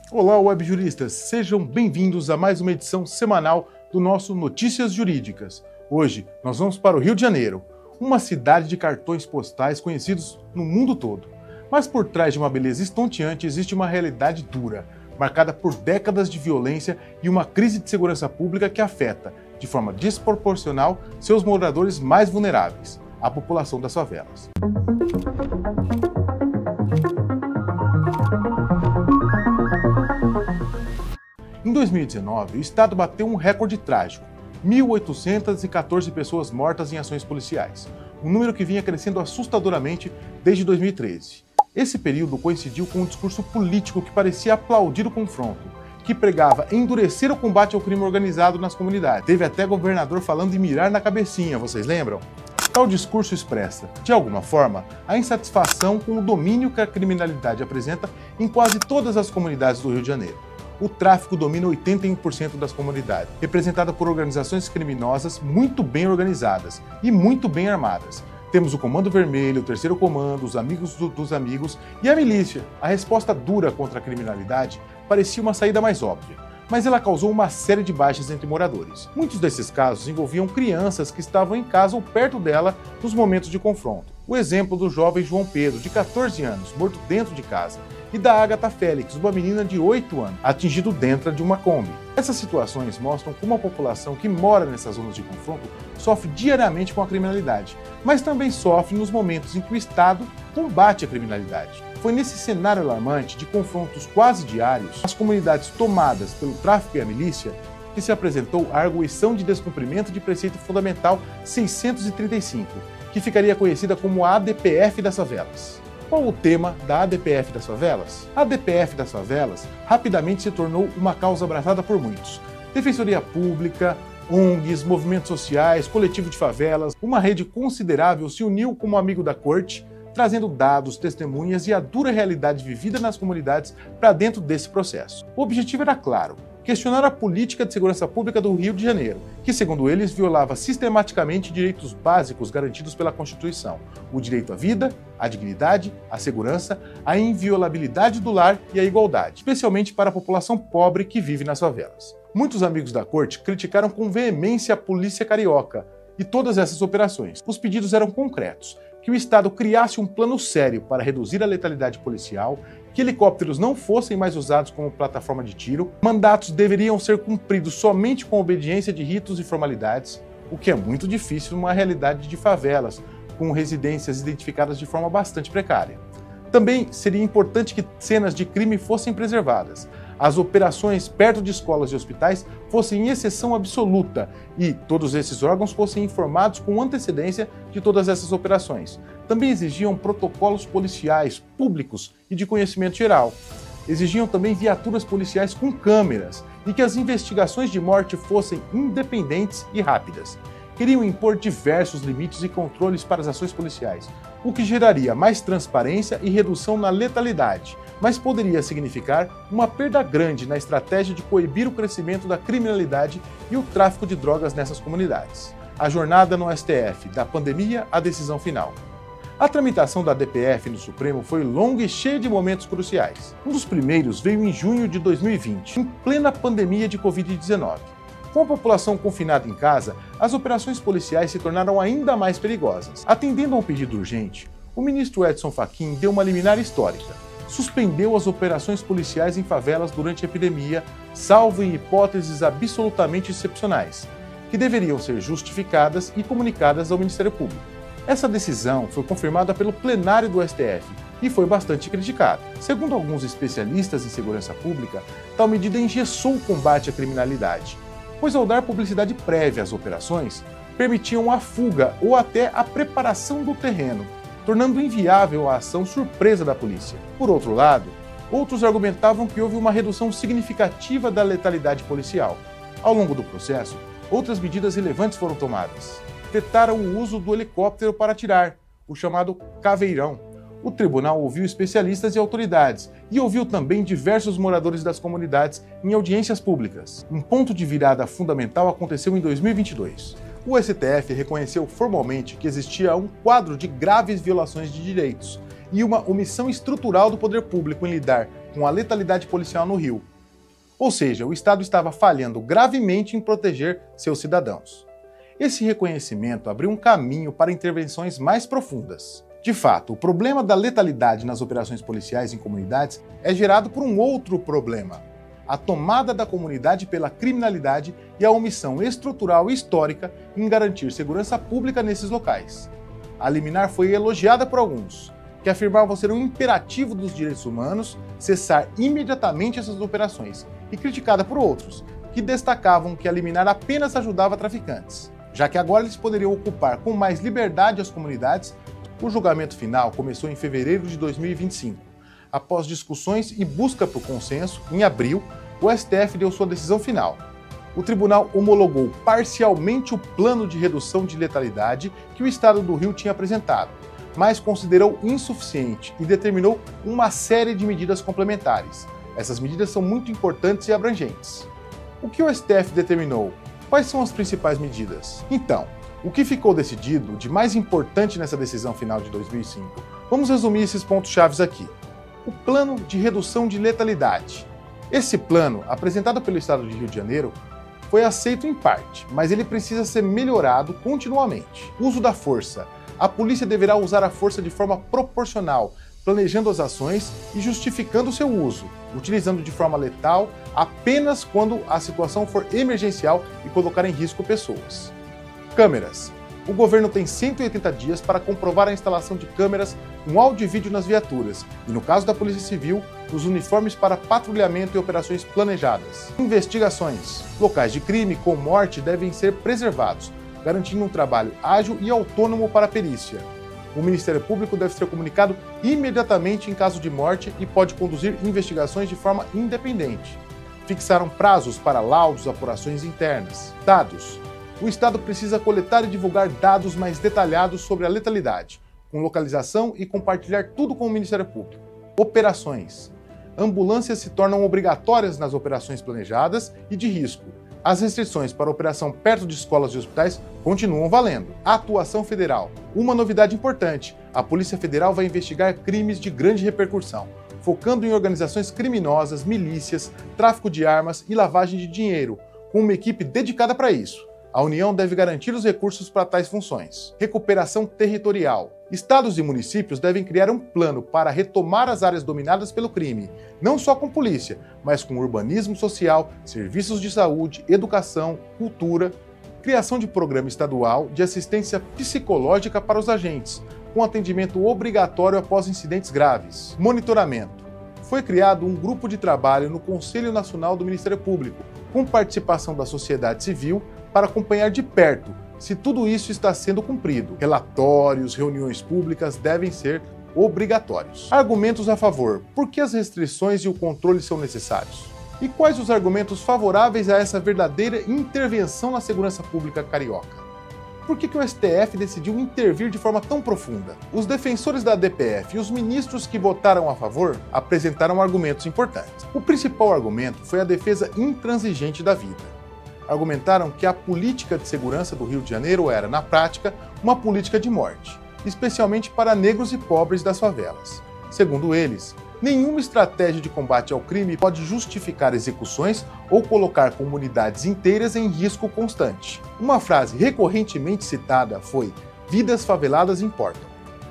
Olá, webjuristas! Sejam bem-vindos a mais uma edição semanal do nosso Notícias Jurídicas. Hoje, nós vamos para o Rio de Janeiro, uma cidade de cartões postais conhecidos no mundo todo. Mas por trás de uma beleza estonteante existe uma realidade dura, marcada por décadas de violência e uma crise de segurança pública que afeta, de forma desproporcional, seus moradores mais vulneráveis, a população das favelas. Em 2019, o Estado bateu um recorde trágico: 1.814 pessoas mortas em ações policiais, um número que vinha crescendo assustadoramente desde 2013. Esse período coincidiu com um discurso político que parecia aplaudir o confronto, que pregava endurecer o combate ao crime organizado nas comunidades. Teve até governador falando em mirar na cabecinha, vocês lembram? Tal discurso expressa, de alguma forma, a insatisfação com o domínio que a criminalidade apresenta em quase todas as comunidades do Rio de Janeiro. O tráfico domina 81% das comunidades, representada por organizações criminosas muito bem organizadas e muito bem armadas. Temos o Comando Vermelho, o Terceiro Comando, os Amigos dos Amigos e a milícia. A resposta dura contra a criminalidade parecia uma saída mais óbvia, mas ela causou uma série de baixas entre moradores. Muitos desses casos envolviam crianças que estavam em casa ou perto dela nos momentos de confronto. O exemplo do jovem João Pedro, de 14 anos, morto dentro de casa, e da Agatha Félix, uma menina de 8 anos, atingido dentro de uma Kombi. Essas situações mostram como a população que mora nessas zonas de confronto sofre diariamente com a criminalidade, mas também sofre nos momentos em que o Estado combate a criminalidade. Foi nesse cenário alarmante de confrontos quase diários, as comunidades tomadas pelo tráfico e a milícia, que se apresentou a arguição de descumprimento de preceito fundamental 635, que ficaria conhecida como a ADPF das favelas. Qual o tema da ADPF das favelas? A ADPF das favelas rapidamente se tornou uma causa abraçada por muitos. Defensoria Pública, ONGs, movimentos sociais, coletivo de favelas, uma rede considerável se uniu como amigo da corte, trazendo dados, testemunhas e a dura realidade vivida nas comunidades para dentro desse processo. O objetivo era claro: questionar a política de segurança pública do Rio de Janeiro, que, segundo eles, violava sistematicamente direitos básicos garantidos pela Constituição: o direito à vida, à dignidade, à segurança, à inviolabilidade do lar e à igualdade, especialmente para a população pobre que vive nas favelas. Muitos amigos da corte criticaram com veemência a polícia carioca e todas essas operações. Os pedidos eram concretos: que o Estado criasse um plano sério para reduzir a letalidade policial, que helicópteros não fossem mais usados como plataforma de tiro, mandatos deveriam ser cumpridos somente com obediência de ritos e formalidades, o que é muito difícil numa realidade de favelas, com residências identificadas de forma bastante precária. Também seria importante que cenas de crime fossem preservadas, as operações perto de escolas e hospitais fossem exceção absoluta e todos esses órgãos fossem informados com antecedência de todas essas operações. Também exigiam protocolos policiais públicos e de conhecimento geral. Exigiam também viaturas policiais com câmeras e que as investigações de morte fossem independentes e rápidas. Queriam impor diversos limites e controles para as ações policiais, o que geraria mais transparência e redução na letalidade, mas poderia significar uma perda grande na estratégia de coibir o crescimento da criminalidade e o tráfico de drogas nessas comunidades. A jornada no STF, da pandemia à decisão final. A tramitação da ADPF no Supremo foi longa e cheia de momentos cruciais. Um dos primeiros veio em junho de 2020, em plena pandemia de Covid-19. Com a população confinada em casa, as operações policiais se tornaram ainda mais perigosas. Atendendo a um pedido urgente, o ministro Edson Fachin deu uma liminar histórica. Suspendeu as operações policiais em favelas durante a epidemia, salvo em hipóteses absolutamente excepcionais, que deveriam ser justificadas e comunicadas ao Ministério Público. Essa decisão foi confirmada pelo plenário do STF e foi bastante criticada. Segundo alguns especialistas em segurança pública, tal medida engessou o combate à criminalidade, pois ao dar publicidade prévia às operações, permitiam a fuga ou até a preparação do terreno, tornando inviável a ação surpresa da polícia. Por outro lado, outros argumentavam que houve uma redução significativa da letalidade policial. Ao longo do processo, outras medidas relevantes foram tomadas. Vetaram o uso do helicóptero para atirar, o chamado caveirão. O tribunal ouviu especialistas e autoridades e ouviu também diversos moradores das comunidades em audiências públicas. Um ponto de virada fundamental aconteceu em 2022. O STF reconheceu formalmente que existia um quadro de graves violações de direitos e uma omissão estrutural do poder público em lidar com a letalidade policial no Rio. Ou seja, o Estado estava falhando gravemente em proteger seus cidadãos. Esse reconhecimento abriu um caminho para intervenções mais profundas. De fato, o problema da letalidade nas operações policiais em comunidades é gerado por um outro problema: a tomada da comunidade pela criminalidade e a omissão estrutural e histórica em garantir segurança pública nesses locais. A liminar foi elogiada por alguns, que afirmavam ser um imperativo dos direitos humanos cessar imediatamente essas operações, e criticada por outros, que destacavam que a liminar apenas ajudava traficantes. Já que agora eles poderiam ocupar com mais liberdade as comunidades, o julgamento final começou em fevereiro de 2025. Após discussões e busca por consenso, em abril, o STF deu sua decisão final. O tribunal homologou parcialmente o plano de redução de letalidade que o Estado do Rio tinha apresentado, mas considerou insuficiente e determinou uma série de medidas complementares. Essas medidas são muito importantes e abrangentes. O que o STF determinou? Quais são as principais medidas? Então, o que ficou decidido de mais importante nessa decisão final de 2005? Vamos resumir esses pontos-chave aqui. O plano de redução de letalidade. Esse plano, apresentado pelo Estado de Rio de Janeiro, foi aceito em parte, mas ele precisa ser melhorado continuamente. Uso da força. A polícia deverá usar a força de forma proporcional, planejando as ações e justificando seu uso, utilizando de forma letal apenas quando a situação for emergencial e colocar em risco pessoas. Câmeras. O governo tem 180 dias para comprovar a instalação de câmeras com áudio e vídeo nas viaturas e, no caso da Polícia Civil, nos uniformes para patrulhamento e operações planejadas. Investigações. Locais de crime com morte devem ser preservados, garantindo um trabalho ágil e autônomo para a perícia. O Ministério Público deve ser comunicado imediatamente em caso de morte e pode conduzir investigações de forma independente. Fixaram prazos para laudos, apurações internas. Dados. O Estado precisa coletar e divulgar dados mais detalhados sobre a letalidade, com localização e compartilhar tudo com o Ministério Público. Operações. Ambulâncias se tornam obrigatórias nas operações planejadas e de risco. As restrições para operação perto de escolas e hospitais continuam valendo. Atuação federal. Uma novidade importante: a Polícia Federal vai investigar crimes de grande repercussão, focando em organizações criminosas, milícias, tráfico de armas e lavagem de dinheiro, com uma equipe dedicada para isso. A União deve garantir os recursos para tais funções. Recuperação territorial. Estados e municípios devem criar um plano para retomar as áreas dominadas pelo crime, não só com polícia, mas com urbanismo social, serviços de saúde, educação, cultura, criação de programa estadual de assistência psicológica para os agentes, com atendimento obrigatório após incidentes graves. Monitoramento. Foi criado um grupo de trabalho no Conselho Nacional do Ministério Público, com participação da sociedade civil, para acompanhar de perto se tudo isso está sendo cumprido. Relatórios, reuniões públicas devem ser obrigatórios. Argumentos a favor. Por que as restrições e o controle são necessários? E quais os argumentos favoráveis a essa verdadeira intervenção na segurança pública carioca? Por que o STF decidiu intervir de forma tão profunda? Os defensores da DPF e os ministros que votaram a favor apresentaram argumentos importantes. O principal argumento foi a defesa intransigente da vida. Argumentaram que a política de segurança do Rio de Janeiro era, na prática, uma política de morte, especialmente para negros e pobres das favelas. Segundo eles, nenhuma estratégia de combate ao crime pode justificar execuções ou colocar comunidades inteiras em risco constante. Uma frase recorrentemente citada foi: "Vidas faveladas importam".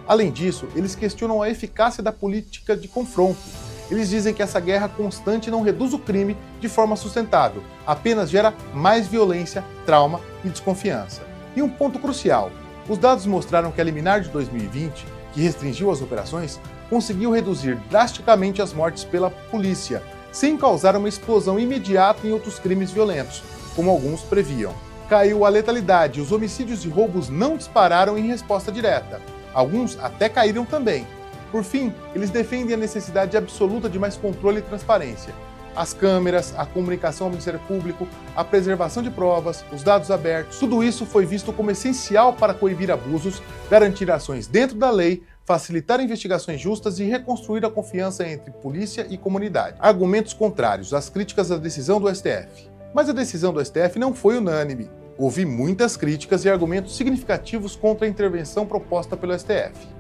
Além disso, eles questionam a eficácia da política de confronto. Eles dizem que essa guerra constante não reduz o crime de forma sustentável, apenas gera mais violência, trauma e desconfiança. E um ponto crucial: os dados mostraram que a liminar de 2020, que restringiu as operações, conseguiu reduzir drasticamente as mortes pela polícia, sem causar uma explosão imediata em outros crimes violentos, como alguns previam. Caiu a letalidade e os homicídios e roubos não dispararam em resposta direta. Alguns até caíram também. Por fim, eles defendem a necessidade absoluta de mais controle e transparência. As câmeras, a comunicação ao Ministério Público, a preservação de provas, os dados abertos, tudo isso foi visto como essencial para coibir abusos, garantir ações dentro da lei, facilitar investigações justas e reconstruir a confiança entre polícia e comunidade. Argumentos contrários às críticas à decisão do STF. Mas a decisão do STF não foi unânime. Houve muitas críticas e argumentos significativos contra a intervenção proposta pelo STF.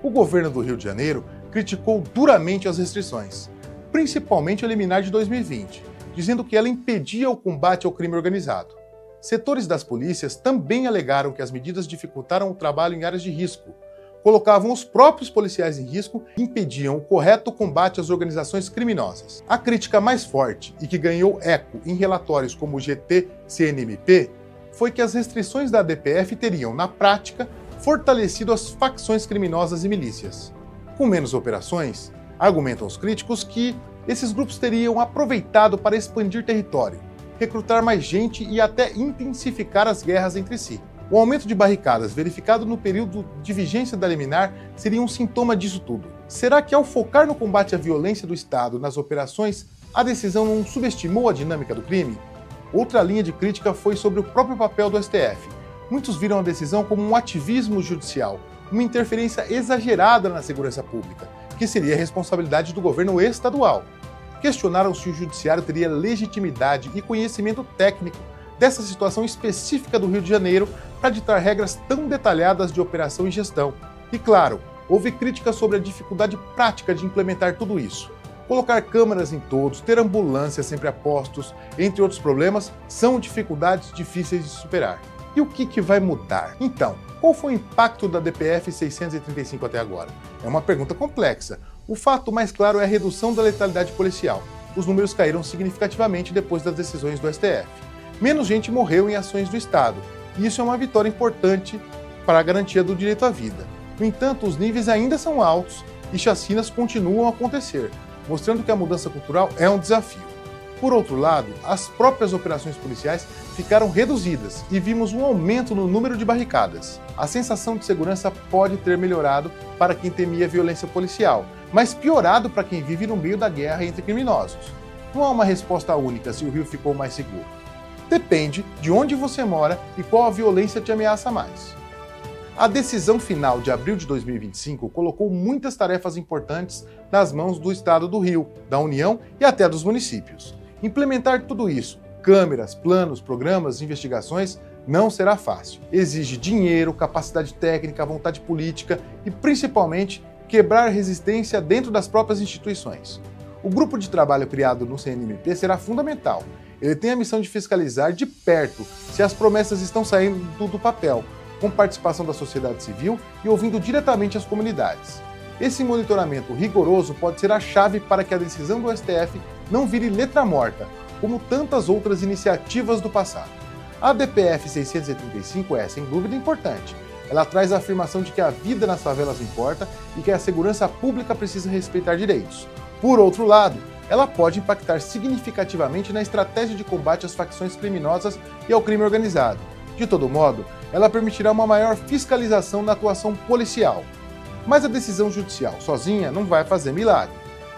O governo do Rio de Janeiro criticou duramente as restrições. principalmente a liminar de 2020, dizendo que ela impedia o combate ao crime organizado. Setores das polícias também alegaram que as medidas dificultaram o trabalho em áreas de risco, colocavam os próprios policiais em risco e impediam o correto combate às organizações criminosas. A crítica mais forte, e que ganhou eco em relatórios como o GT-CNMP, foi que as restrições da ADPF teriam, na prática, fortalecido as facções criminosas e milícias. Com menos operações, argumentam os críticos que esses grupos teriam aproveitado para expandir território, recrutar mais gente e até intensificar as guerras entre si. O aumento de barricadas verificado no período de vigência da liminar seria um sintoma disso tudo. Será que ao focar no combate à violência do Estado nas operações, a decisão não subestimou a dinâmica do crime? Outra linha de crítica foi sobre o próprio papel do STF. Muitos viram a decisão como um ativismo judicial, uma interferência exagerada na segurança pública, que seria a responsabilidade do governo estadual. Questionaram se o judiciário teria legitimidade e conhecimento técnico dessa situação específica do Rio de Janeiro para ditar regras tão detalhadas de operação e gestão. E claro, houve críticas sobre a dificuldade prática de implementar tudo isso. Colocar câmeras em todos, ter ambulâncias sempre a postos, entre outros problemas, são dificuldades difíceis de superar. E o que vai mudar? Então, qual foi o impacto da DPF 635 até agora? É uma pergunta complexa. O fato mais claro é a redução da letalidade policial. Os números caíram significativamente depois das decisões do STF. Menos gente morreu em ações do Estado, e isso é uma vitória importante para a garantia do direito à vida. No entanto, os níveis ainda são altos e chacinas continuam a acontecer, mostrando que a mudança cultural é um desafio. Por outro lado, as próprias operações policiais ficaram reduzidas e vimos um aumento no número de barricadas. A sensação de segurança pode ter melhorado para quem temia violência policial, mas piorado para quem vive no meio da guerra entre criminosos. Não há uma resposta única se o Rio ficou mais seguro. Depende de onde você mora e qual a violência te ameaça mais. A decisão final de abril de 2025 colocou muitas tarefas importantes nas mãos do Estado do Rio, da União e até dos municípios. Implementar tudo isso, câmeras, planos, programas, investigações, não será fácil. Exige dinheiro, capacidade técnica, vontade política e, principalmente, quebrar resistência dentro das próprias instituições. O grupo de trabalho criado no CNMP será fundamental. Ele tem a missão de fiscalizar de perto se as promessas estão saindo do papel, com participação da sociedade civil e ouvindo diretamente as comunidades. Esse monitoramento rigoroso pode ser a chave para que a decisão do STF não vire letra morta, como tantas outras iniciativas do passado. A DPF 635 é, sem dúvida, importante. Ela traz a afirmação de que a vida nas favelas importa e que a segurança pública precisa respeitar direitos. Por outro lado, ela pode impactar significativamente na estratégia de combate às facções criminosas e ao crime organizado. De todo modo, ela permitirá uma maior fiscalização na atuação policial. Mas a decisão judicial sozinha não vai fazer milagre.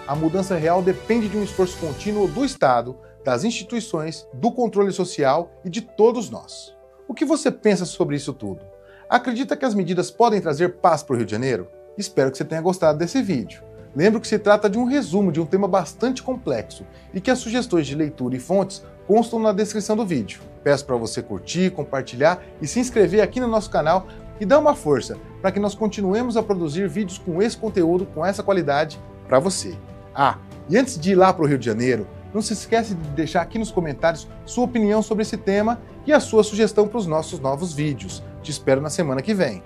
A mudança real depende de um esforço contínuo do Estado, das instituições, do controle social e de todos nós. O que você pensa sobre isso tudo? Acredita que as medidas podem trazer paz para o Rio de Janeiro? Espero que você tenha gostado desse vídeo. Lembro que se trata de um resumo de um tema bastante complexo e que as sugestões de leitura e fontes constam na descrição do vídeo. Peço para você curtir, compartilhar e se inscrever aqui no nosso canal e dar uma força para que nós continuemos a produzir vídeos com esse conteúdo, com essa qualidade para você. E antes de ir lá para o Rio de Janeiro, não se esquece de deixar aqui nos comentários sua opinião sobre esse tema e a sua sugestão para os nossos novos vídeos. Te espero na semana que vem.